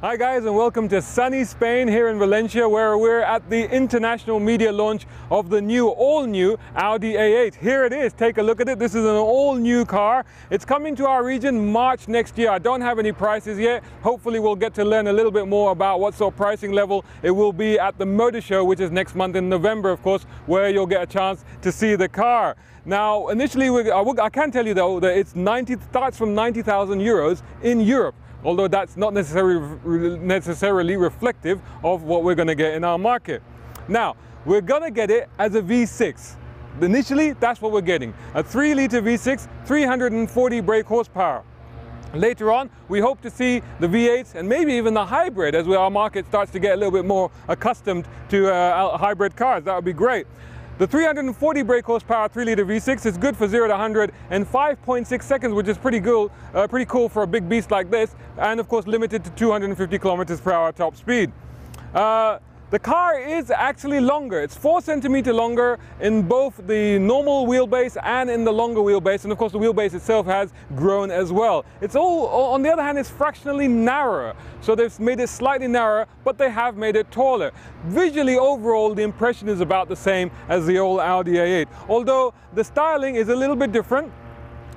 Hi guys, and welcome to sunny Spain here in Valencia, where we're at the international media launch of the all-new Audi A8. Here it is, take a look at it. This is an all-new car. It's coming to our region March next year. I don't have any prices yet. Hopefully we'll get to learn a little bit more about what sort of pricing level it will be at the motor show, which is next month in November, of course, where you'll get a chance to see the car. Now, initially, I can tell you though that it starts from 90,000 euros in Europe, although that's not necessarily reflective of what we're going to get in our market. Now, we're going to get it as a V6. Initially, that's what we're getting. A 3-litre V6, 340 brake horsepower. Later on, we hope to see the V8s and maybe even the hybrid as our market starts to get a little bit more accustomed to hybrid cars. That would be great. The 340 brake horsepower 3-litre V6 is good for 0 to 100 in 5.6 seconds, which is pretty cool for a big beast like this, and of course limited to 250 kilometers per hour top speed. The car is actually longer. It's 4 centimeters longer in both the normal wheelbase and in the longer wheelbase, and of course the wheelbase itself has grown as well. It's all, on the other hand, it's fractionally narrower. So they've made it slightly narrower, but they have made it taller. Visually, overall, the impression is about the same as the old Audi A8, although the styling is a little bit different.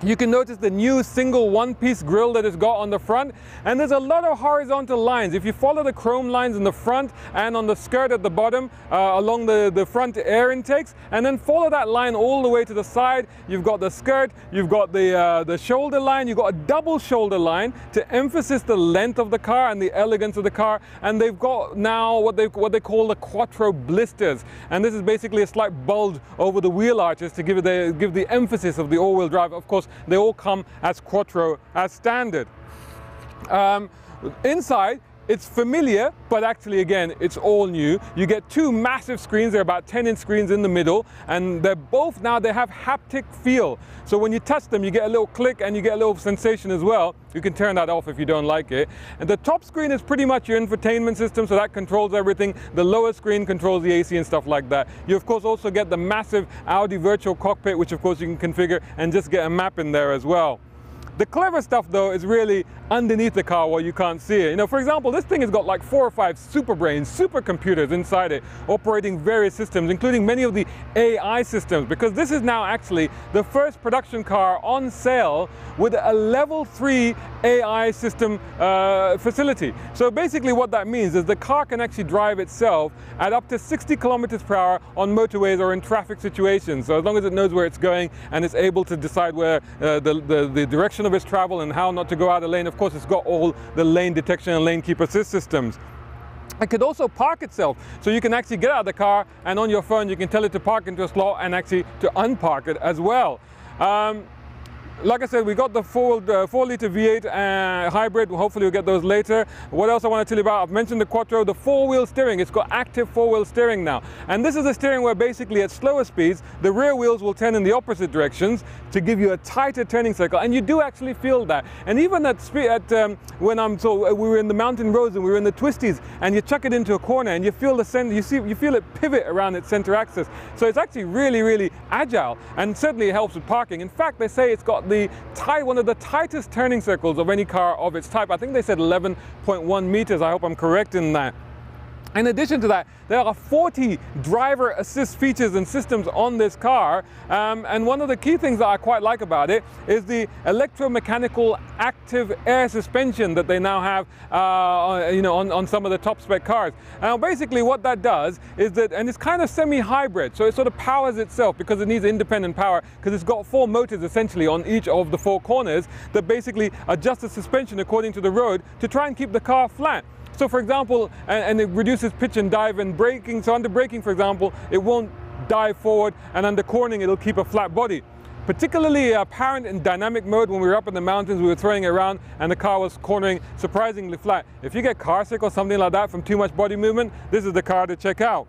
You can notice the new single one-piece grille that it's got on the front, and there's a lot of horizontal lines. If you follow the chrome lines in the front and on the skirt at the bottom along the front air intakes, and then follow that line all the way to the side, you've got the skirt, you've got the shoulder line, you've got a double shoulder line to emphasize the length of the car and the elegance of the car, and they've got now what they call the quattro blisters, and this is basically a slight bulge over the wheel arches to give the emphasis of the all-wheel drive. Of course, they all come as quattro as standard. Inside, it's familiar, but actually again, it's all new. You get two massive screens. They're about 10-inch screens in the middle, and they have haptic feel. So when you touch them, you get a little click and you get a little sensation as well. You can turn that off if you don't like it. And the top screen is pretty much your infotainment system, so that controls everything. The lower screen controls the AC and stuff like that. You of course also get the massive Audi virtual cockpit, which of course you can configure and just get a map in there as well. The clever stuff though is really underneath the car where you can't see it. You know, for example, this thing has got like 4 or 5 super brains, supercomputers inside it, operating various systems, including many of the AI systems, because this is now actually the first production car on sale with a level 3 AI system facility. So basically what that means is the car can actually drive itself at up to 60 kilometers per hour on motorways or in traffic situations. So as long as it knows where it's going and it's able to decide where the direction of its travel and how not to go out of lane. Of course, it's got all the lane detection and lane keep assist systems. It could also park itself, so you can actually get out of the car and on your phone you can tell it to park into a slot and actually to unpark it as well. Like I said, we got the 4-litre V8 hybrid. Hopefully we'll get those later. What else I want to tell you about? I've mentioned the quattro, the 4-wheel steering. It's got active 4-wheel steering now. And this is a steering where basically at slower speeds, the rear wheels will turn in the opposite directions to give you a tighter turning circle. And you do actually feel that. And even we were in the mountain roads and we were in the twisties, and you chuck it into a corner and you feel the center, you feel it pivot around its center axis. So it's actually really, really agile, and certainly it helps with parking. In fact, they say it's got one of the tightest turning circles of any car of its type. I think they said 11.1 meters. I hope I'm correct in that. In addition to that, there are 40 driver assist features and systems on this car, and one of the key things that I quite like about it is the electromechanical active air suspension that they now have on some of the top spec cars. Now basically what that does is that, and it's kind of semi-hybrid, so it sort of powers itself because it needs independent power, because it's got 4 motors essentially on each of the 4 corners that basically adjust the suspension according to the road to try and keep the car flat. So for example, and it reduces pitch and dive and braking. So under braking, for example, it won't dive forward, and under cornering, it'll keep a flat body. Particularly apparent in dynamic mode when we were up in the mountains, we were throwing it around and the car was cornering surprisingly flat. If you get car sick or something like that from too much body movement, this is the car to check out.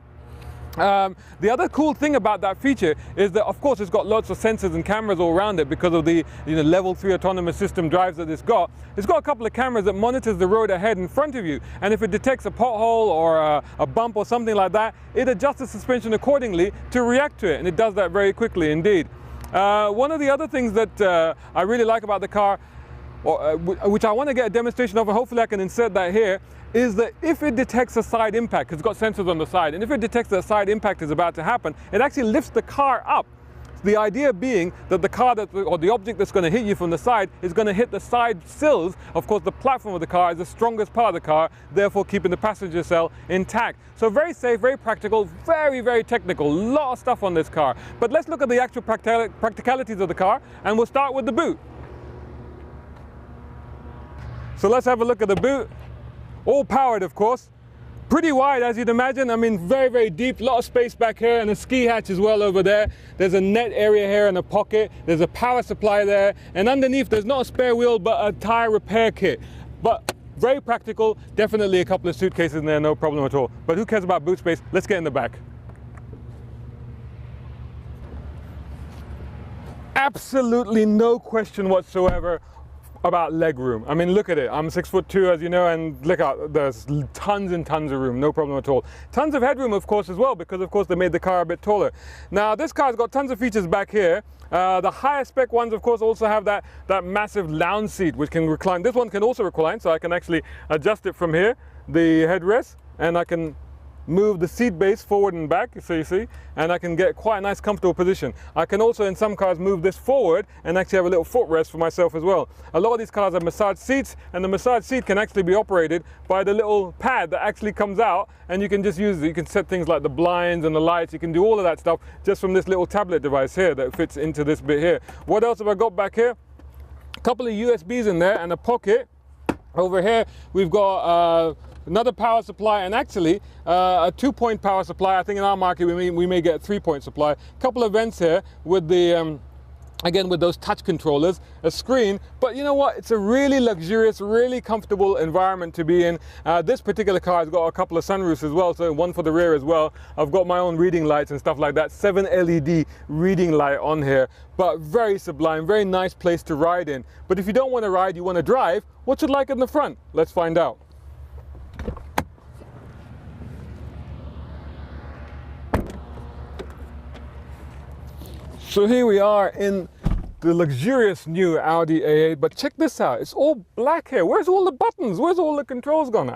The other cool thing about that feature is that, of course, it's got lots of sensors and cameras all around it because of the level 3 autonomous system drives that it's got. It's got a couple of cameras that monitors the road ahead in front of you, and if it detects a pothole or a bump or something like that, it adjusts the suspension accordingly to react to it, and it does that very quickly indeed. One of the other things that I really like about the car, which I want to get a demonstration of, and hopefully I can insert that here, is that if it detects a side impact, because it's got sensors on the side, and if it detects that a side impact is about to happen, it actually lifts the car up. The idea being that the car or the object that's going to hit you from the side is going to hit the side sills. Of course, the platform of the car is the strongest part of the car, therefore keeping the passenger cell intact. So very safe, very practical, very, very technical. A lot of stuff on this car. But let's look at the actual practicalities of the car, and we'll start with the boot. So let's have a look at the boot. All powered, of course. Pretty wide, as you'd imagine. I mean, very, very deep. A lot of space back here, and a ski hatch as well over there. There's a net area here and a pocket. There's a power supply there. And underneath, there's not a spare wheel, but a tire repair kit. But very practical. Definitely a couple of suitcases in there, no problem at all. But who cares about boot space? Let's get in the back. Absolutely no question whatsoever about legroom. I mean, look at it. I'm 6'2", as you know, and look out, there's tons and tons of room, no problem at all. Tons of headroom, of course, as well, because of course they made the car a bit taller. Now, this car's got tons of features back here. The higher spec ones, of course, also have that massive lounge seat, which can recline. This one can also recline, so I can actually adjust it from here, the headrest, and I can move the seat base forward and back, so you see, and I can get quite a nice comfortable position. I can also, in some cars, move this forward and actually have a little footrest for myself as well. A lot of these cars have massage seats, and the massage seat can actually be operated by the little pad that actually comes out, and you can just use it. You can set things like the blinds and the lights. You can do all of that stuff just from this little tablet device here that fits into this bit here. What else have I got back here? A couple of USBs in there and a pocket. Over here, we've got another power supply, and actually a 2-point power supply. I think in our market we may get a 3-point supply. A couple of vents here with the again with those touch controllers, a screen. But you know what, it's a really luxurious, really comfortable environment to be in. This particular car has got a couple of sunroofs as well, so one for the rear as well. I've got my own reading lights and stuff like that, 7 LED reading light on here. But very sublime, very nice place to ride in. But if you don't want to ride, you want to drive, what's it like in the front? Let's find out. So here we are in the luxurious new Audi A8, but check this out, it's all black here. Where's all the buttons? Where's all the controls gone?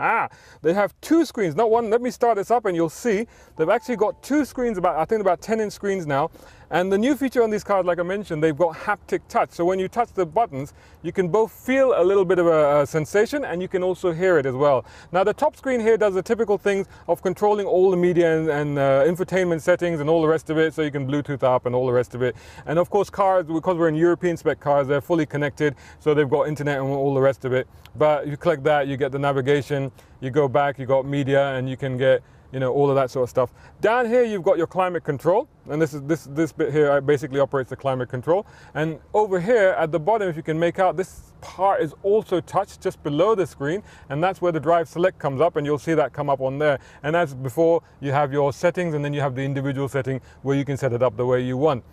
They have 2 screens, not one. Let me start this up and you'll see they've actually got 2 screens, I think about 10-inch screens now. And the new feature on these cars, like I mentioned, they've got haptic touch. So when you touch the buttons, you can both feel a little bit of a sensation, and you can also hear it as well. Now the top screen here does the typical things of controlling all the media and infotainment settings and all the rest of it, so you can Bluetooth up and all the rest of it. And of course cars, because we're in European spec cars, they're fully connected, so they've got internet and all the rest of it. But you click that, you get the navigation, you go back, you got media, and you can get, you know, all of that sort of stuff. Down here you've got your climate control, and this bit here basically operates the climate control. And over here at the bottom, if you can make out, this part is also touched just below the screen, and that's where the drive select comes up, and you'll see that come up on there. And as before, you have your settings, and then you have the individual setting where you can set it up the way you want.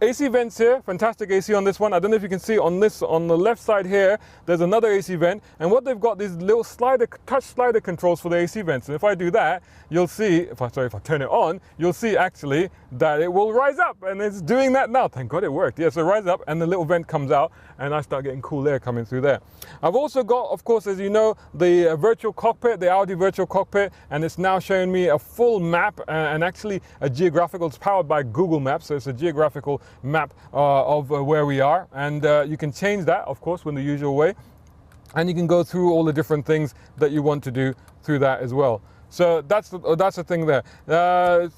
AC vents here, fantastic AC on this one. I don't know if you can see on the left side here, there's another AC vent, and what they've got, these little touch slider controls for the AC vents. And if I do that, you'll see, if I turn it on, you'll see actually that it will rise up, and it's doing that now. Thank God it worked. Yeah, so it rises up and the little vent comes out, and I start getting cool air coming through there. I've also got, of course, as you know, the virtual cockpit, the Audi virtual cockpit, and it's now showing me a full map and actually a geographical. It's powered by Google Maps, so it's a geographical map of where we are, and you can change that, of course, in the usual way, and you can go through all the different things that you want to do through that as well. So that's the thing there.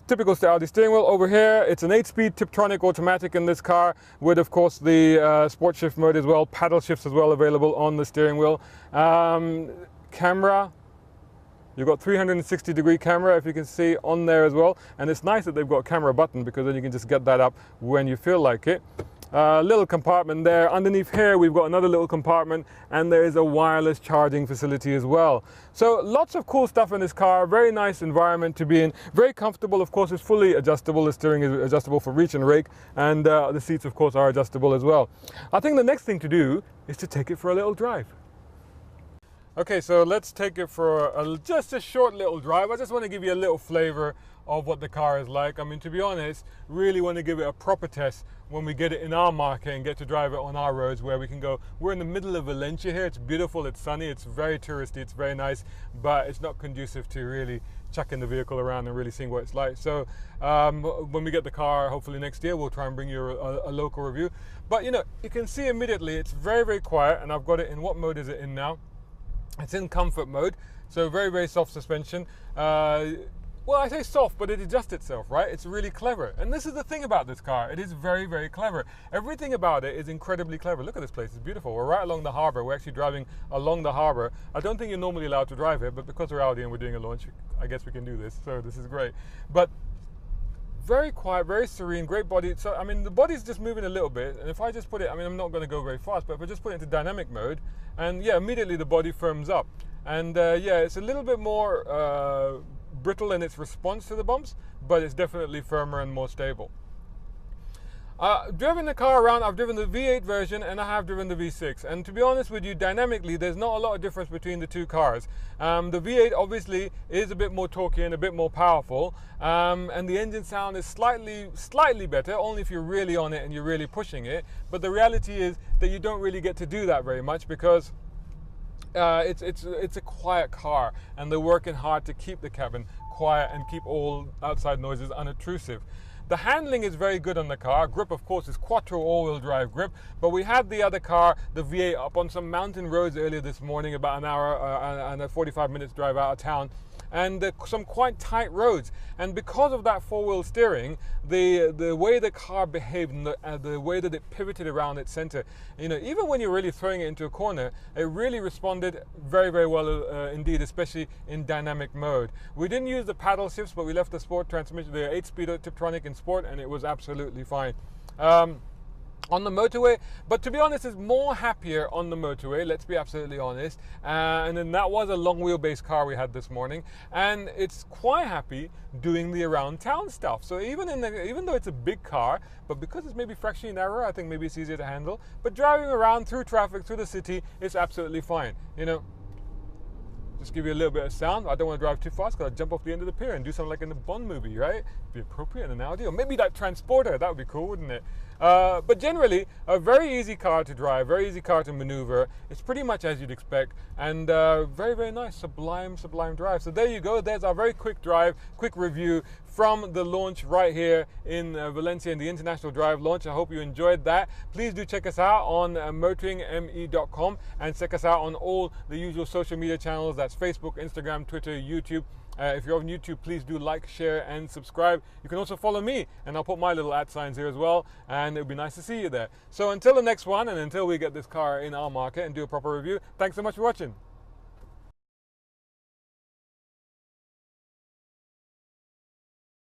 Typical Audi steering wheel over here. It's an 8-speed Tiptronic automatic in this car, with of course the sport shift mode as well, paddle shifts as well available on the steering wheel. Camera. You've got 360-degree camera, if you can see, on there as well. And it's nice that they've got a camera button, because then you can just get that up when you feel like it. Little compartment there. Underneath here, we've got another little compartment, and there is a wireless charging facility as well. So lots of cool stuff in this car. Very nice environment to be in. Very comfortable. Of course, it's fully adjustable. The steering is adjustable for reach and rake, and the seats, of course, are adjustable as well. I think the next thing to do is to take it for a little drive. Okay, so let's take it for just a short little drive. I just want to give you a little flavor of what the car is like. I mean, to be honest, really want to give it a proper test when we get it in our market and get to drive it on our roads where we can go. We're in the middle of Valencia here. It's beautiful, it's sunny, it's very touristy, it's very nice, but it's not conducive to really chucking the vehicle around and really seeing what it's like. So when we get the car, hopefully next year, we'll try and bring you a local review. But you know, you can see immediately it's very, very quiet, and I've got it in, what mode is it in now? It's in comfort mode, so very, very soft suspension. Well, I say soft, but it adjusts itself, right? It's really clever. And this is the thing about this car. It is very, very clever. Everything about it is incredibly clever. Look at this place, it's beautiful. We're right along the harbor. We're actually driving along the harbor. I don't think you're normally allowed to drive here, but because we're Audi and we're doing a launch, I guess we can do this, so this is great. But very quiet, very serene, great body. So, I mean, the body's just moving a little bit, and if I just put it, I mean, I'm not gonna go very fast, but if I just put it into dynamic mode, and yeah, immediately the body firms up. And yeah, it's a little bit more brittle in its response to the bumps, but it's definitely firmer and more stable. Driven the car around, I've driven the V8 version and I have driven the V6, and to be honest with you, dynamically there's not a lot of difference between the two cars. The V8 obviously is a bit more torquey and a bit more powerful, and the engine sound is slightly better, only if you're really on it and you're really pushing it, but the reality is that you don't really get to do that very much because it's a quiet car, and they're working hard to keep the cabin quiet and keep all outside noises unobtrusive. The handling is very good on the car. Grip, of course, is quattro all-wheel drive grip, but we had the other car, the V8, up on some mountain roads earlier this morning, about an hour and a 45 minutes drive out of town, and some quite tight roads. And because of that four-wheel steering, the way the car behaved and the way that it pivoted around its center, you know, even when you're really throwing it into a corner, it really responded very, very well indeed, especially in dynamic mode. We didn't use the paddle shifts, but we left the sport transmission, the 8-speed Tiptronic in sport, and it was absolutely fine. On the motorway, but to be honest, it's more happier on the motorway, let's be absolutely honest, and then that was a long wheelbase car we had this morning, and it's quite happy doing the around town stuff. So even though it's a big car, but because it's maybe fractionally narrower, I think maybe it's easier to handle, but driving around through traffic, through the city, it's absolutely fine. You know, just give you a little bit of sound. I don't want to drive too fast because I'd jump off the end of the pier and do something like in the Bond movie, right? It'd be appropriate in an Audi, or maybe that Transporter, that would be cool, wouldn't it? But generally, a very easy car to drive, very easy car to maneuver. It's pretty much as you'd expect, and very, very nice, sublime drive. So there you go, there's our very quick drive, quick review from the launch right here in Valencia, in the International Drive launch. I hope you enjoyed that. Please do check us out on motoringme.com, and check us out on all the usual social media channels. That's Facebook, Instagram, Twitter, YouTube. If you're on YouTube, please do like, share, and subscribe. You can also follow me, and I'll put my little @ signs here as well, and it would be nice to see you there. So until the next one, and until we get this car in our market and do a proper review, thanks so much for watching.